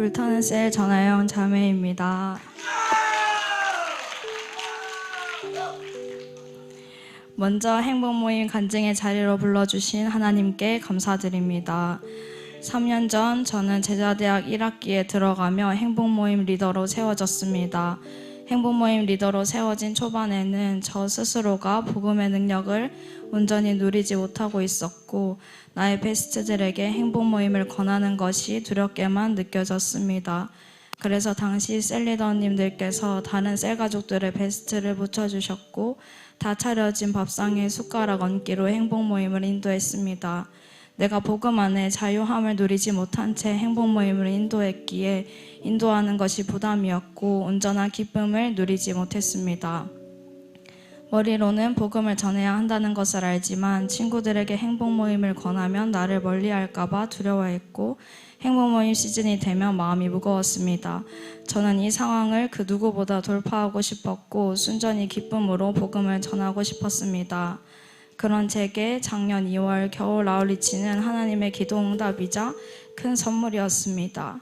불타는 셀 전하영 자매입니다. 먼저 행복모임 간증의 자리로 불러주신 하나님께 감사드립니다. 3년 전 저는 제자대학 1학기에 들어가며 행복모임 리더로 세워졌습니다. 행복모임 리더로 세워진 초반에는 저 스스로가 복음의 능력을 온전히 누리지 못하고 있었고 나의 베스트들에게 행복모임을 권하는 것이 두렵게만 느껴졌습니다. 그래서 당시 셀리더님들께서 다른 셀 가족들의 베스트를 붙여주셨고 다 차려진 밥상에 숟가락 얹기로 행복모임을 인도했습니다. 내가 복음 안에 자유함을 누리지 못한 채 행복모임을 인도했기에 인도하는 것이 부담이었고 온전한 기쁨을 누리지 못했습니다. 머리로는 복음을 전해야 한다는 것을 알지만 친구들에게 행복모임을 권하면 나를 멀리할까 봐 두려워했고 행복모임 시즌이 되면 마음이 무거웠습니다. 저는 이 상황을 그 누구보다 돌파하고 싶었고 순전히 기쁨으로 복음을 전하고 싶었습니다. 그런 제게 작년 2월 겨울 아울리치는 하나님의 기도 응답이자 큰 선물이었습니다.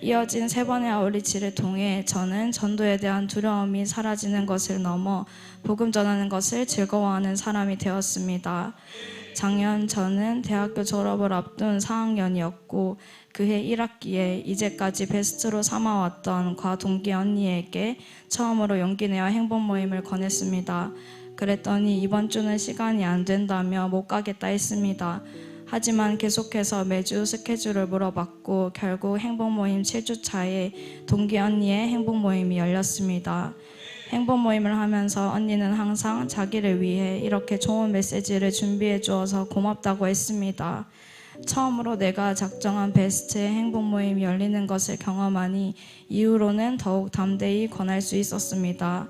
이어진 3번의 아울리치를 통해 저는 전도에 대한 두려움이 사라지는 것을 넘어 복음 전하는 것을 즐거워하는 사람이 되었습니다. 작년 저는 대학교 졸업을 앞둔 4학년이었고 그해 1학기에 이제까지 베스트로 삼아왔던 과동기 언니에게 처음으로 용기 내어 행복모임을 권했습니다. 그랬더니 이번 주는 시간이 안 된다며 못 가겠다 했습니다. 하지만 계속해서 매주 스케줄을 물어봤고 결국 행복모임 7주차에 동기 언니의 행복모임이 열렸습니다. 행복모임을 하면서 언니는 항상 자기를 위해 이렇게 좋은 메시지를 준비해 주어서 고맙다고 했습니다. 처음으로 내가 작정한 베스트의 행복모임이 열리는 것을 경험하니 이후로는 더욱 담대히 권할 수 있었습니다.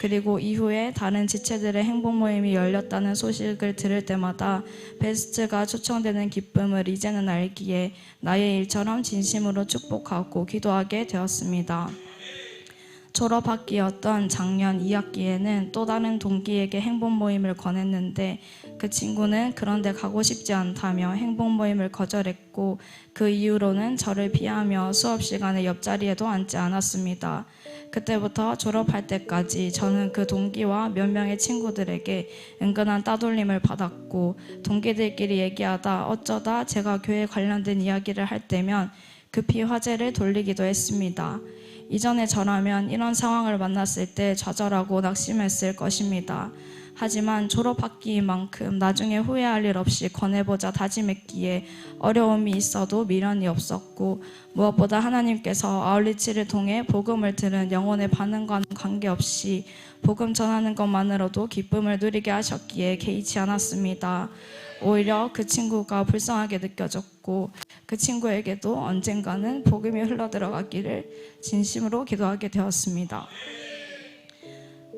그리고 이후에 다른 지체들의 행복모임이 열렸다는 소식을 들을 때마다 베스트가 초청되는 기쁨을 이제는 알기에 나의 일처럼 진심으로 축복하고 기도하게 되었습니다. 졸업학기였던 작년 2학기에는 또 다른 동기에게 행복모임을 권했는데 그 친구는 그런데 가고 싶지 않다며 행복모임을 거절했고 그 이후로는 저를 피하며 수업시간에 옆자리에도 앉지 않았습니다. 그때부터 졸업할 때까지 저는 그 동기와 몇 명의 친구들에게 은근한 따돌림을 받았고 동기들끼리 얘기하다 어쩌다 제가 교회 관련된 이야기를 할 때면 급히 화제를 돌리기도 했습니다. 이전에 저라면 이런 상황을 만났을 때 좌절하고 낙심했을 것입니다. 하지만 졸업학기인 만큼 나중에 후회할 일 없이 권해보자 다짐했기에 어려움이 있어도 미련이 없었고 무엇보다 하나님께서 아울리치를 통해 복음을 들은 영혼의 반응과는 관계없이 복음 전하는 것만으로도 기쁨을 누리게 하셨기에 개의치 않았습니다. 오히려 그 친구가 불쌍하게 느껴졌고 그 친구에게도 언젠가는 복음이 흘러들어가기를 진심으로 기도하게 되었습니다.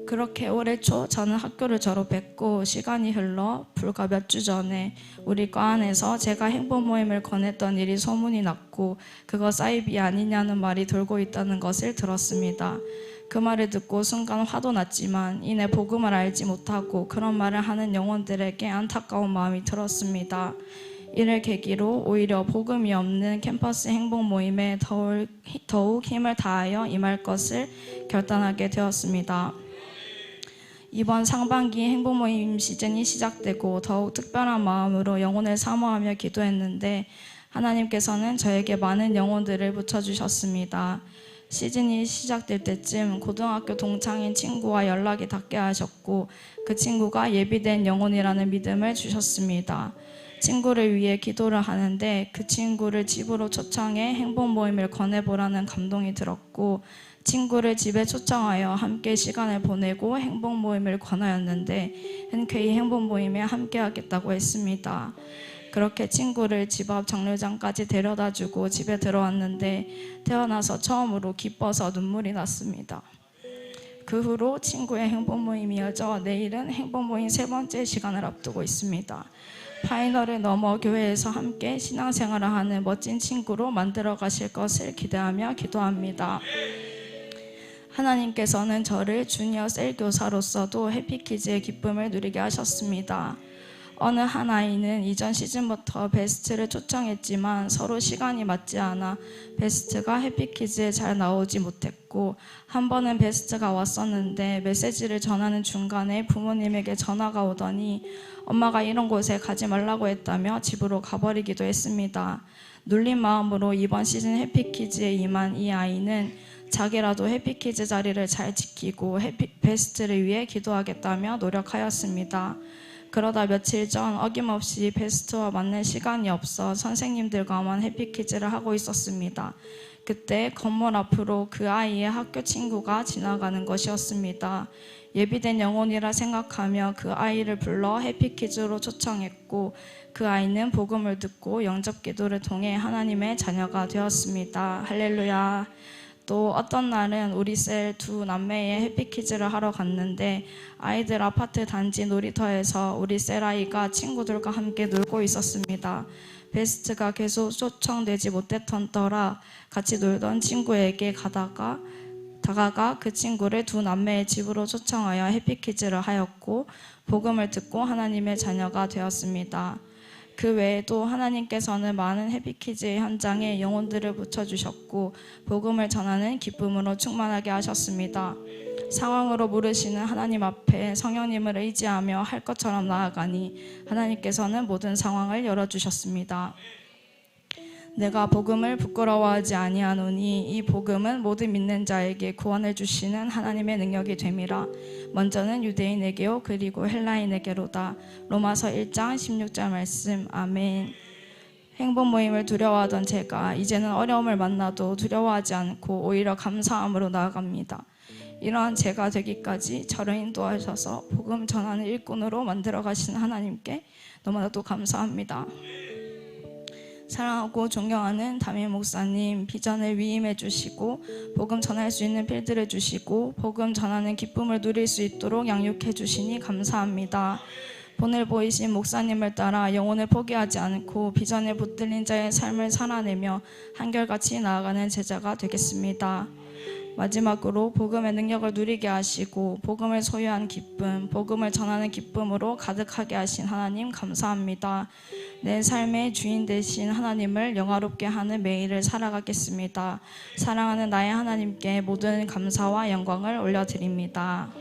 그렇게 올해 초 저는 학교를 졸업했고 시간이 흘러 불과 몇 주 전에 우리 과 안에서 제가 행복모임을 권했던 일이 소문이 났고 그거 사이비 아니냐는 말이 돌고 있다는 것을 들었습니다. 그 말을 듣고 순간 화도 났지만 이내 복음을 알지 못하고 그런 말을 하는 영혼들에게 안타까운 마음이 들었습니다. 이를 계기로 오히려 복음이 없는 캠퍼스 행복모임에 더욱 힘을 다하여 임할 것을 결단하게 되었습니다. 이번 상반기 행복모임 시즌이 시작되고 더욱 특별한 마음으로 영혼을 사모하며 기도했는데 하나님께서는 저에게 많은 영혼들을 붙여주셨습니다. 시즌이 시작될 때쯤 고등학교 동창인 친구와 연락이 닿게 하셨고 그 친구가 예비된 영혼이라는 믿음을 주셨습니다. 친구를 위해 기도를 하는데 그 친구를 집으로 초청해 행복모임을 권해보라는 감동이 들었고 친구를 집에 초청하여 함께 시간을 보내고 행복모임을 권하였는데 흔쾌히 행복모임에 함께 하겠다고 했습니다. 그렇게 친구를 집 앞 정류장까지 데려다주고 집에 들어왔는데 태어나서 처음으로 기뻐서 눈물이 났습니다. 그 후로 친구의 행복모임이 이어져 내일은 행복모임 3번째 시간을 앞두고 있습니다. 파이널을 넘어 교회에서 함께 신앙생활을 하는 멋진 친구로 만들어 가실 것을 기대하며 기도합니다. 하나님께서는 저를 주니어 셀 교사로서도 해피키즈의 기쁨을 누리게 하셨습니다. 어느 한 아이는 이전 시즌부터 베스트를 초청했지만 서로 시간이 맞지 않아 베스트가 해피키즈에 잘 나오지 못했고, 한 번은 베스트가 왔었는데 메시지를 전하는 중간에 부모님에게 전화가 오더니 엄마가 이런 곳에 가지 말라고 했다며 집으로 가버리기도 했습니다. 눌린 마음으로 이번 시즌 해피키즈에 임한 이 아이는 자기라도 해피키즈 자리를 잘 지키고 베스트를 위해 기도하겠다며 노력하였습니다. 그러다 며칠 전 어김없이 베스트와 만날 시간이 없어 선생님들과만 해피키즈를 하고 있었습니다. 그때 건물 앞으로 그 아이의 학교 친구가 지나가는 것이었습니다. 예비된 영혼이라 생각하며 그 아이를 불러 해피키즈로 초청했고, 그 아이는 복음을 듣고 영접 기도를 통해 하나님의 자녀가 되었습니다. 할렐루야. 또 어떤 날은 우리 셀 두 남매의 해피키즈를 하러 갔는데, 아이들 아파트 단지 놀이터에서 우리 셀 아이가 친구들과 함께 놀고 있었습니다. 베스트가 계속 초청되지 못했던 터라 같이 놀던 친구에게 다가가 그 친구를 두 남매의 집으로 초청하여 해피키즈를 하였고, 복음을 듣고 하나님의 자녀가 되었습니다. 그 외에도 하나님께서는 많은 해피키즈의 현장에 영혼들을 붙여주셨고 복음을 전하는 기쁨으로 충만하게 하셨습니다. 상황으로 물으시는 하나님 앞에 성령님을 의지하며 할 것처럼 나아가니 하나님께서는 모든 상황을 열어주셨습니다. 내가 복음을 부끄러워하지 아니하노니 이 복음은 모든 믿는 자에게 구원을 주시는 하나님의 능력이 됨이라. 먼저는 유대인에게요 그리고 헬라인에게로다. 로마서 1장 16절 말씀. 아멘. 행복 모임을 두려워하던 제가 이제는 어려움을 만나도 두려워하지 않고 오히려 감사함으로 나아갑니다. 이러한 제가 되기까지 저를 인도하셔서 복음 전하는 일꾼으로 만들어 가신 하나님께 너무나도 감사합니다. 사랑하고 존경하는 담임 목사님, 비전을 위임해 주시고 복음 전할 수 있는 필드를 주시고 복음 전하는 기쁨을 누릴 수 있도록 양육해 주시니 감사합니다. 본을 보이신 목사님을 따라 영혼을 포기하지 않고 비전에 붙들린 자의 삶을 살아내며 한결같이 나아가는 제자가 되겠습니다. 마지막으로 복음의 능력을 누리게 하시고 복음을 소유한 기쁨, 복음을 전하는 기쁨으로 가득하게 하신 하나님 감사합니다. 내 삶의 주인 되신 하나님을 영화롭게 하는 매일을 살아가겠습니다. 사랑하는 나의 하나님께 모든 감사와 영광을 올려드립니다.